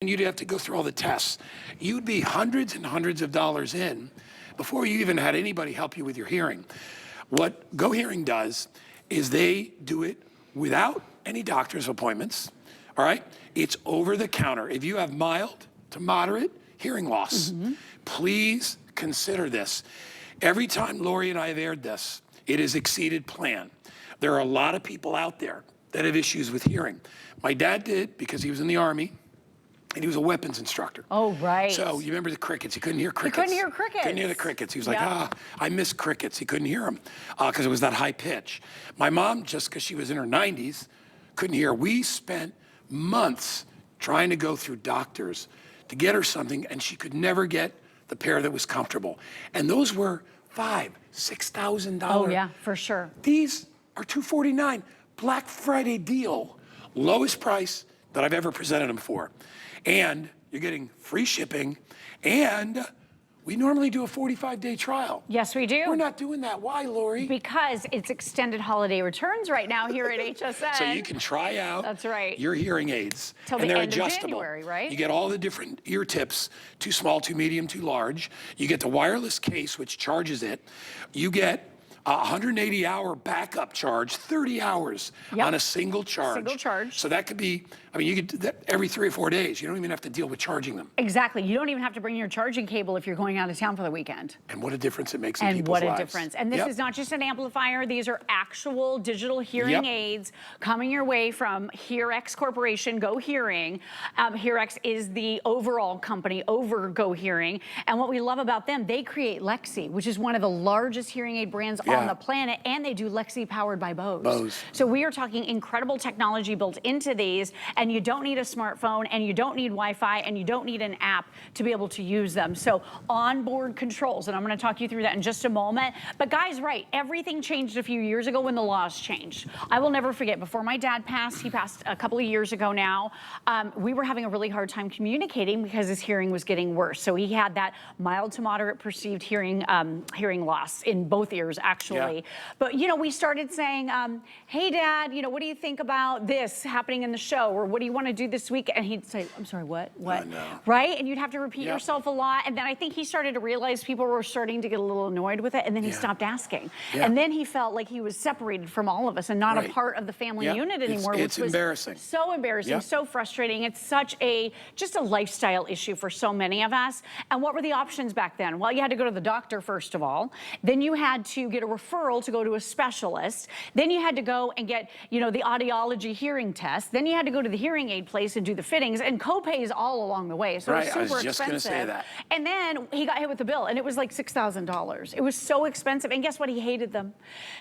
and you'd have to go through all the tests. You'd be hundreds and hundreds of dollars in before you even had anybody help you with your hearing. What GoHearing does is they do it without any doctor's appointments, all right? It's over the counter. If you have mild to moderate hearing loss, please consider this. Every time Lori and I have aired this, it has exceeded plan. There are a lot of people out there that have issues with hearing. My dad did because he was in the Army, and he was a weapons instructor. Oh, right. So you remember the crickets? He couldn't hear crickets. He couldn't hear crickets. Couldn't hear the crickets. He was like, I miss crickets. He couldn't hear them because it was that high pitch. My mom, just because she was in her 90s, couldn't hear. We spent months trying to go through doctors to get her something, and she could never get the pair that was comfortable. And those were $5,000, $6,000. Oh, yeah, for sure. These are $249. Black Friday deal, lowest price that I've ever presented them for. And you're getting free shipping, and we normally do a 45-day trial. Yes, we do. We're not doing that. Why, Lori? Because it's extended holiday returns right now here at HSN. So you can try out your hearing aids. Till and the they're end adjustable. Of January, right? You get all the different ear tips, too small, too medium, too large. You get the wireless case, which charges it. You get a 180-hour backup charge, 30 hours on a single charge. Single charge. So that could be, I mean, you could do that every 3 or 4 days. You don't even have to deal with charging them. Exactly. You don't even have to bring your charging cable if you're going out of town for the weekend. And what a difference it makes in people's lives. And what a difference. And this is not just an amplifier. These are actual digital hearing aids coming your way from HearX Corporation, GoHearing. HearX is the overall company over GoHearing. And what we love about them, they create Lexi, which is one of the largest hearing aid brands on the planet, and they do Lexi powered by Bose. So we are talking incredible technology built into these, and you don't need a smartphone, and you don't need Wi-Fi, and you don't need an app to be able to use them. So onboard controls, and I'm gonna talk you through that in just a moment. But guys, right, everything changed a few years ago when the laws changed. I will never forget, before my dad passed, he passed a couple of years ago now, we were having a really hard time communicating because his hearing was getting worse. So he had that mild to moderate perceived hearing loss in both ears, actually. But, you know, we started saying, hey, Dad, you know, what do you think about this happening in the show? Or what do you want to do this week? And he'd say, I'm sorry, what? What? Right? And you'd have to repeat yourself a lot. And then I think he started to realize people were starting to get a little annoyed with it. And then he stopped asking. And then he felt like he was separated from all of us and not a part of the family unit anymore. It's embarrassing. So embarrassing, so frustrating. It's such just a lifestyle issue for so many of us. And what were the options back then? Well, you had to go to the doctor, first of all. Then you had to get a referral to go to a specialist. Then you had to go and get, you know, the audiology hearing test. Then you had to go to the hearing aid place and do the fittings, and co-pays all along the way. So it was super expensive. I was just gonna say that. And then he got hit with the bill, and it was like $6,000. It was so expensive. And guess what? He hated them.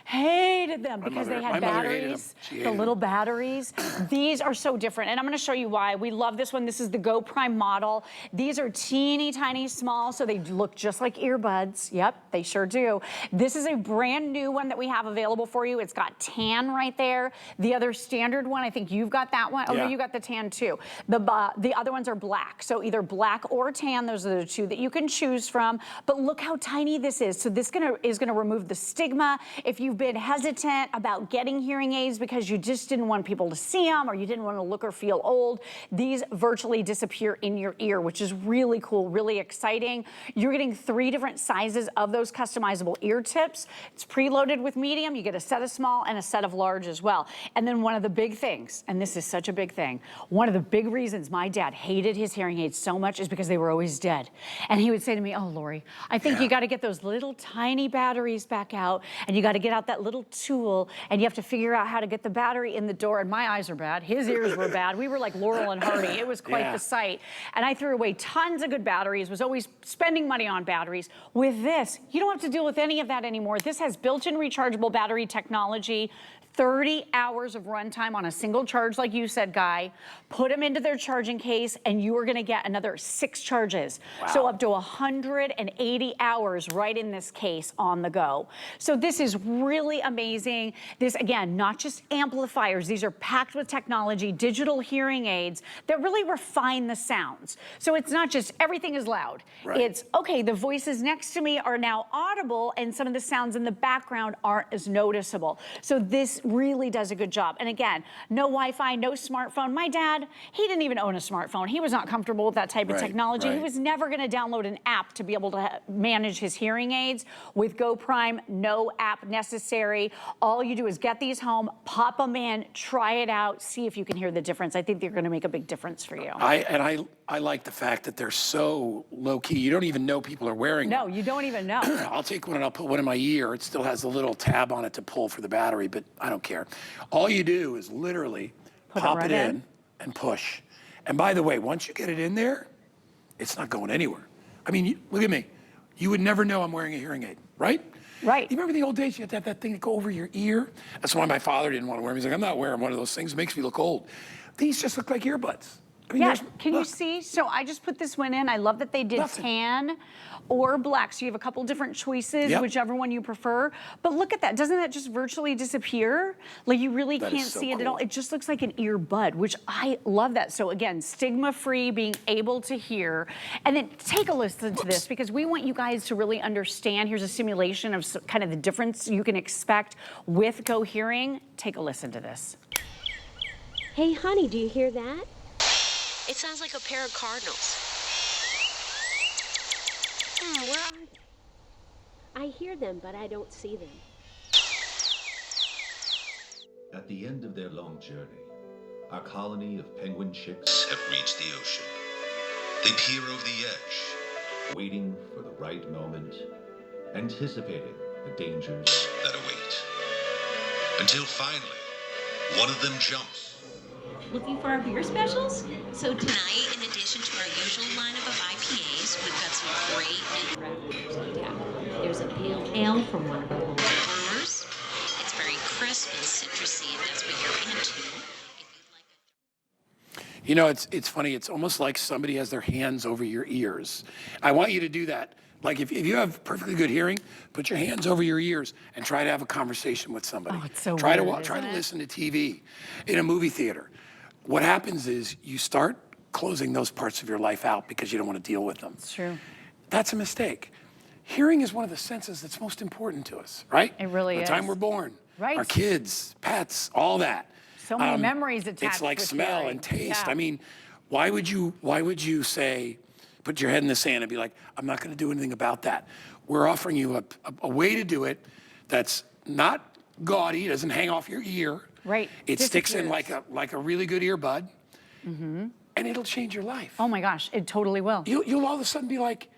Hated them because they had batteries, the little batteries. These are so different, and I'm gonna show you why. We love this one. This is the Go Prime model. These are teeny tiny small, so they look just like earbuds. Yep, they sure do. This is a brand new one that we have available for you. It's got tan right there. The other standard one, I think you've got that one. Oh, no, you got the tan too. The other ones are black. So either black or tan, those are the two that you can choose from. But look how tiny this is. So this is gonna remove the stigma. If you've been hesitant about getting hearing aids because you just didn't want people to see them, or you didn't want to look or feel old, these virtually disappear in your ear, which is really cool, really exciting. You're getting 3 different sizes of those customizable ear tips. It's preloaded with medium. You get a set of small and a set of large as well. And then one of the big things, and this is such a big thing, one of the big reasons my dad hated his hearing aids so much is because they were always dead. And he would say to me, oh, Lori, I think you got to get those little tiny batteries back out, and you got to get out that little tool, and you have to figure out how to get the battery in the door. And my eyes are bad. His ears were bad. We were like Laurel and Hardy. It was quite the sight. And I threw away tons of good batteries, was always spending money on batteries. With this, you don't have to deal with any of that anymore. This has built-in rechargeable battery technology, 30 hours of runtime on a single charge, like you said, Guy. Put them into their charging case, and you are gonna get another 6 charges. So up to 180 hours right in this case on the go. So this is really amazing. This, again, not just amplifiers. These are packed with technology, digital hearing aids that really refine the sounds. So it's not just everything is loud. It's, okay, the voices next to me are now audible, and some of the sounds in the background aren't as noticeable. So this really does a good job. And again, no Wi-Fi, no smartphone. My dad, he didn't even own a smartphone. He was not comfortable with that type of technology. He was never gonna download an app to be able to manage his hearing aids. With Go Prime, no app necessary. All you do is get these home, pop them in, try it out, see if you can hear the difference. I think they're gonna make a big difference for you. I like the fact that they're so low key. You don't even know people are wearing them. No, you don't even know. I'll take one and I'll put one in my ear. It still has a little tab on it to pull for the battery, but I don't care. All you do is literally pop it in and push. And by the way, once you get it in there, it's not going anywhere. I mean, look at me. You would never know I'm wearing a hearing aid, right? Right. You remember the old days you had to have that thing to go over your ear? That's why my father didn't want to wear them. He's like, I'm not wearing one of those things. It makes me look old. These just look like earbuds. I mean, yeah, can you see? So I just put this one in. I love that they did tan or black. So you have a couple different choices, whichever one you prefer. But look at that. Doesn't that just virtually disappear? Like you really can't see it at all. It just looks like an earbud, which I love that. So again, stigma-free, being able to hear. And then take a listen to this because we want you guys to really understand. Here's a simulation of kind of the difference you can expect with GoHearing. Take a listen to this. Hey, honey, do you hear that? It sounds like a pair of cardinals. Where are they? I hear them, but I don't see them. At the end of their long journey, our colony of penguin chicks have reached the ocean. They peer over the edge, waiting for the right moment, anticipating the dangers that await. Until finally, one of them jumps. Looking for our beer specials? So tonight, in addition to our usual lineup of IPAs, we've got some great There's a pale ale from one of our local brewers. It's very crisp and citrusy, if that's what you're into. If you'd like You know, it's funny. It's almost like somebody has their hands over your ears. I want you to do that. Like if you have perfectly good hearing, put your hands over your ears and try to have a conversation with somebody. Oh, it's so try weird, to isn't it? listen to TV in a movie theater. What happens is you start closing those parts of your life out because you don't want to deal with them. It's true. That's a mistake. Hearing is one of the senses that's most important to us, right? It really is. The time is. we're born, Right. our kids, pets, all that. So many memories attached. It's like with smell hearing. and taste. Yeah. I mean, why would you say, put your head in the sand and be like, I'm not going to do anything about that? We're offering you a way to do it that's not gaudy, doesn't hang off your ear. Right. It sticks in Disappears. like a really good earbud, and it'll change your life. Oh my gosh, it totally will. You'll all of a sudden be like,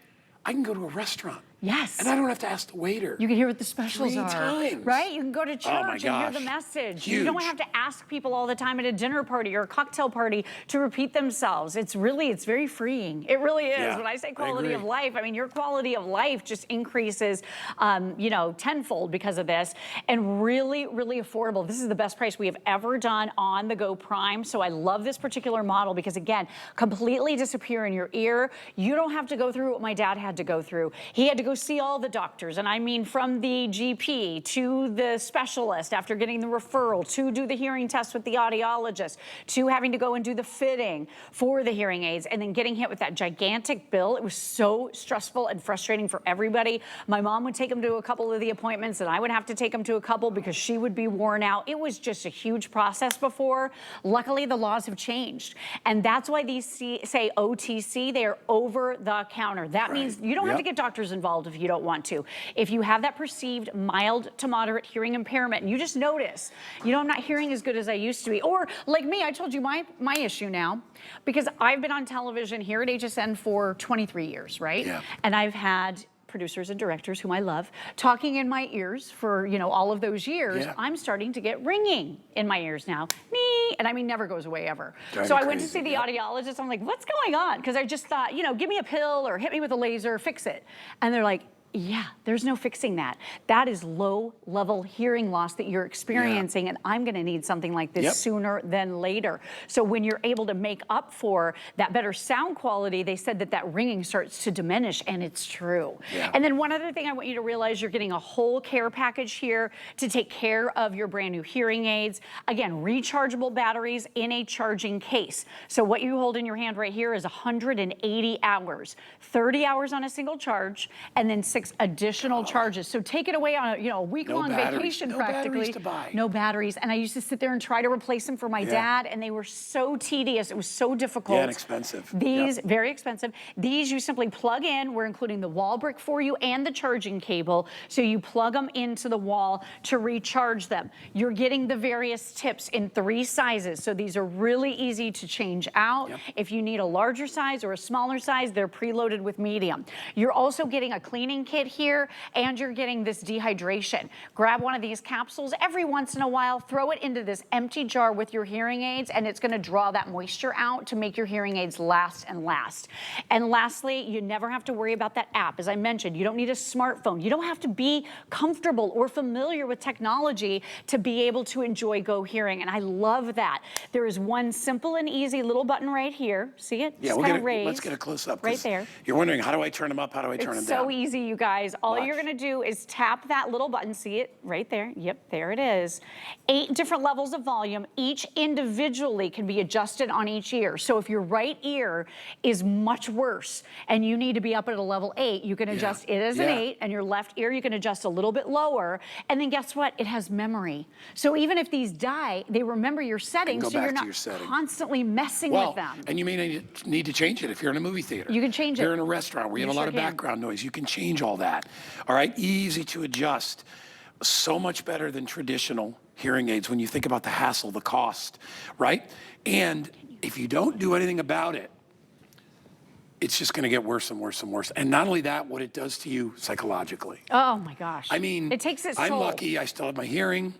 I can go to a restaurant. Yes. And I don't have to ask the waiter. You can hear what the specials 3 are. times. Right? You can go to church Oh my and hear the gosh. message. Huge. You don't have to ask people all the time at a dinner party or a cocktail party to repeat themselves. It's very freeing. It really is. Yeah, When I say I quality of agree. life, I mean, your quality of life just increases, tenfold because of this. And really, really affordable. This is the best price we have ever done on the Go Prime. So I love this particular model because, again, completely disappear in your ear. You don't have to go through what my dad had to go through. He had to go see all the doctors. And I mean from the GP to the specialist after getting the referral, to do the hearing test with the audiologist, to having to go and do the fitting for the hearing aids, and then getting hit with that gigantic bill. It was so stressful and frustrating for everybody. My mom would take him to a couple of the appointments, and I would have to take him to a couple because she would be worn out. It was just a huge process before. Luckily, the laws have changed. And that's why these say OTC, they are over the counter. That means you don't have to get doctors involved if you don't want to. If you have that perceived mild to moderate hearing impairment, and you just notice, I'm not hearing as good as I used to be. Or like me, I told you my issue now, because I've been on television here at HSN for 23 years, right? Yeah. And I've had producers and directors whom I love talking in my ears for all of those years. Yeah. I'm starting to get ringing in my ears now. And I mean, never goes away ever. So I went to see the audiologist. I'm like, what's going on? Because I just thought, give me a pill or hit me with a laser, fix it. And they're like, yeah, there's no fixing that. That is low-level hearing loss that you're experiencing, and I'm going to need something like this sooner than later. So when you're able to make up for that better sound quality, they said that ringing starts to diminish, and it's true. Yeah. And then one other thing I want you to realize, you're getting a whole care package here to take care of your brand new hearing aids. Again, rechargeable batteries in a charging case. So what you hold in your hand right here is 180 hours, 30 hours on a single charge, and then $126 additional charges. So take it away on a week-long vacation no practically. batteries to buy. No batteries. And I used to sit there and try to replace them for my dad, and they were so tedious. It was so difficult. Yeah, and expensive. These, very expensive. These you simply plug in. We're including the wall brick for you and the charging cable. So you plug them into the wall to recharge them. You're getting the various tips in 3 sizes. So these are really easy to change out. If you need a larger size or a smaller size, they're preloaded with medium. You're also getting a cleaning kit here, and you're getting this dehydration. Grab one of these capsules every once in a while, throw it into this empty jar with your hearing aids, and it's gonna draw that moisture out to make your hearing aids last and last. And lastly, you never have to worry about that app. As I mentioned, you don't need a smartphone. You don't have to be comfortable or familiar with technology to be able to enjoy GoHearing, and I love that. There is one simple and easy little button right here. See it? Yeah, let's get a close up. Right there. You're wondering, how do I turn them up? How do I turn them It's down? so easy, you guys. All Watch. you're gonna do is tap that little button. See it right there? Yep, there it is. 8 different levels of volume. Each individually can be adjusted on each ear. So if your right ear is much worse and you need to be up at a level 8, you can adjust it as an 8, and your left ear you can adjust a little bit lower. And then guess what? It has memory. So even if these die, they remember your settings, go so you're back to not your setting. constantly messing with them. And you may need to change it if you're in a movie theater. You can change If you're it. in a restaurant where you have You a lot sure of can. background noise, you can change all that. All right, easy to adjust. So much better than traditional hearing aids when you think about the hassle, the cost, right? And if you don't do anything about it, it's just gonna get worse and worse and worse. And not only that, what it does to you psychologically. Oh my gosh. I mean, it takes its I'm toll. lucky I still have my hearing.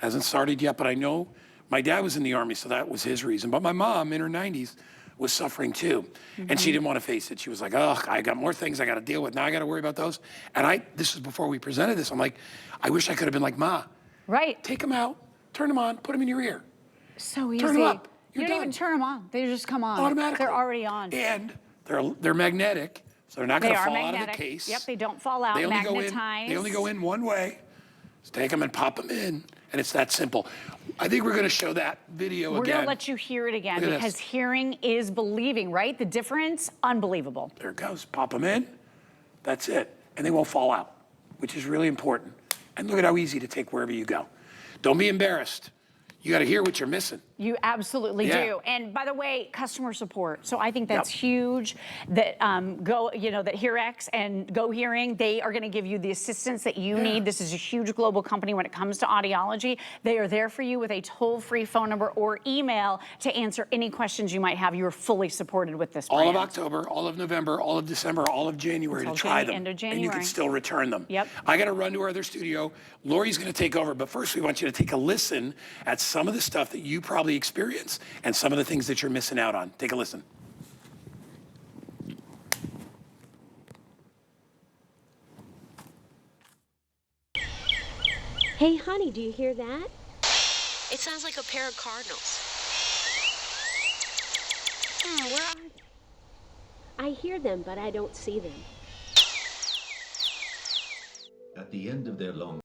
Hasn't started yet, but I know my dad was in the Army, so that was his reason. But my mom, in her 90s, was suffering too. And she didn't want to face it. She was like, oh, I got more things I got to deal with. Now I got to worry about those. And this is before we presented this. I'm like, I wish I could have been like, Ma, Right. take them out, turn them on, put them in your ear. So easy. Turn them up. You You're don't even done. turn them on. They just come on. Automatically. They're already on. And they're magnetic, so they're not going They to are fall out of magnetic. the case. Yep, they don't fall out. They only Magnetized. go in one way. Just take them and pop them in, and it's that simple. I think we're going to show that video We're again. going to let you hear it again Look at because this. hearing is believing, right? The difference, unbelievable. There it goes. Pop them in. That's it. And they won't fall out, which is really important. And look at how easy to take wherever you go. Don't be embarrassed. You got to hear what you're missing. You absolutely Yeah. do. And by the way, customer support. So I think that's huge that that HearX and GoHearing, they are going to give you the assistance that you need. This is a huge global company when it comes to audiology. They are there for you with a toll-free phone number or email to answer any questions you might have. You are fully supported with this brand. All of October, all of November, all of December, all of January Until to try them. End of And you January. can still return them. Yep. I got to run to our other studio. Lori's going to take over, but first we want you to take a listen at some of the stuff that you probably experience and some of the things that you're missing out on. Take a listen. Hey, honey, do you hear that? It sounds like a pair of cardinals. Where are they? I hear them, but I don't see them. At the end of their long